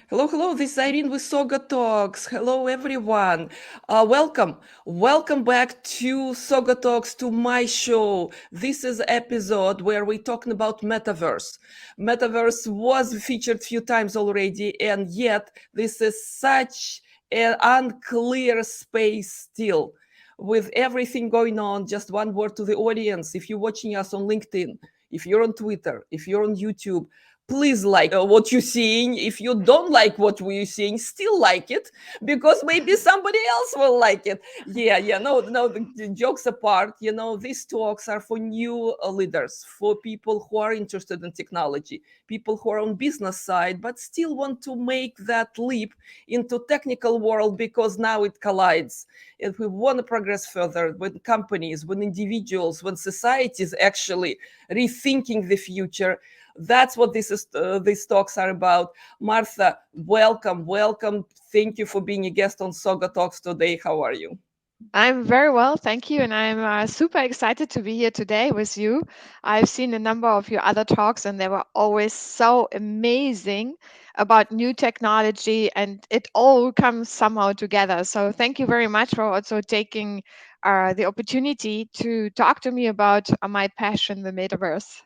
Hello, hello. This is Irene with SaugaTalks. Hello, everyone. Welcome back to SaugaTalks, to my show. This is episode where we're talking about Metaverse. Metaverse was featured few times already, and yet this is such an unclear space still. With everything going on, just one word to the audience. If you're watching us on LinkedIn, if you're on Twitter, if you're on YouTube, please like what you're seeing. If you don't like what we're seeing, still like it, because maybe somebody else will like it. Yeah, no, the jokes apart, these talks are for new leaders, for people who are interested in technology, people who are on business side but still want to make that leap into technical world, because now it collides. If we want to progress further, when companies, when individuals, when societies actually rethinking the future, that's what these talks are about. Martha, welcome. Thank you for being a guest on Soga Talks today. How are you? I'm very well, thank you. And I'm super excited to be here today with you. I've seen a number of your other talks, and they were always so amazing about new technology, and it all comes somehow together. So, thank you very much for also taking the opportunity to talk to me about my passion, the metaverse.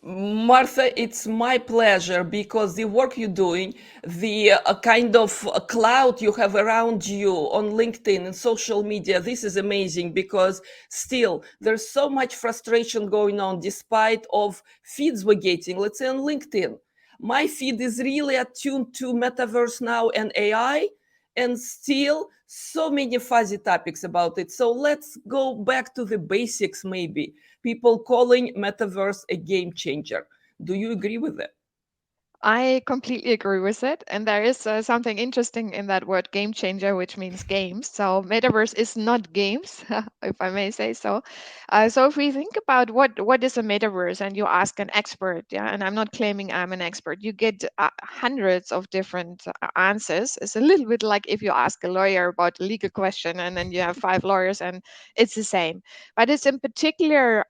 Martha, it's my pleasure, because the work you're doing, the kind of cloud you have around you on LinkedIn and social media, this is amazing, because still there's so much frustration going on despite of feeds we're getting. Let's say on LinkedIn, my feed is really attuned to metaverse now and AI, and still so many fuzzy topics about it. So let's go back to the basics, maybe. People calling metaverse a game changer. Do you agree with that? I completely agree with it. And there is something interesting in that word game changer, which means games. So, metaverse is not games, if I may say so. So, if we think about what is a metaverse and you ask an expert, yeah, and I'm not claiming I'm an expert, you get hundreds of different answers. It's a little bit like if you ask a lawyer about a legal question and then you have five lawyers and it's the same. But it's in particular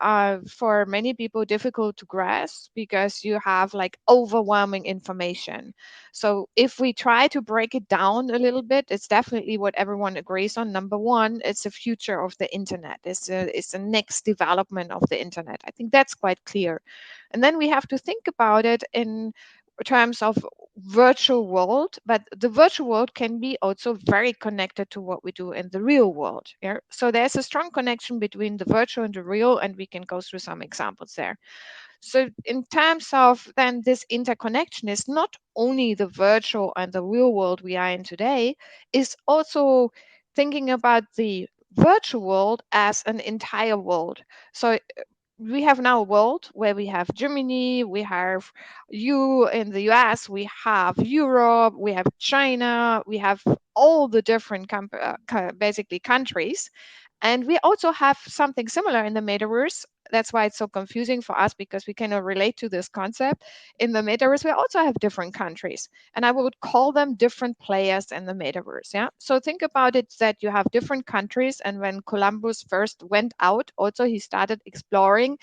for many people difficult to grasp because you have like overwhelming information. So if we try to break it down a little bit, it's definitely what everyone agrees on. Number one, it's the future of the internet. It's the next development of the internet. I think that's quite clear. And then we have to think about it in terms of virtual world, but the virtual world can be also very connected to what we do in the real world. Yeah? So there's a strong connection between the virtual and the real, and we can go through some examples there. So in terms of then this interconnection is not only the virtual and the real world we are in today, is also thinking about the virtual world as an entire world. So we have now a world where we have Germany, we have you in the US, we have Europe, we have China, we have all the different basically countries. And we also have something similar in the metaverse. That's why it's so confusing for us because we cannot relate to this concept. In the metaverse, we also have different countries, and I would call them different players in the metaverse. Yeah. So think about it that you have different countries, and when Columbus first went out, also he started exploring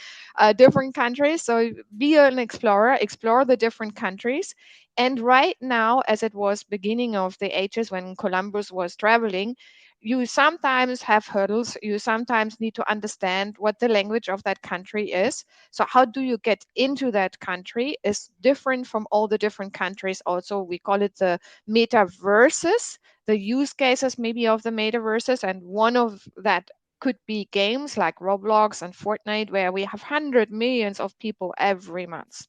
different countries. So be an explorer, explore the different countries. And right now, as it was beginning of the ages when Columbus was traveling, you sometimes have hurdles. You sometimes need to understand what the language of that country is. So, how do you get into that country is different from all the different countries. Also, we call it the metaverses, the use cases maybe of the metaverses. And one of that could be games like Roblox and Fortnite, where we have 100 millions of people every month.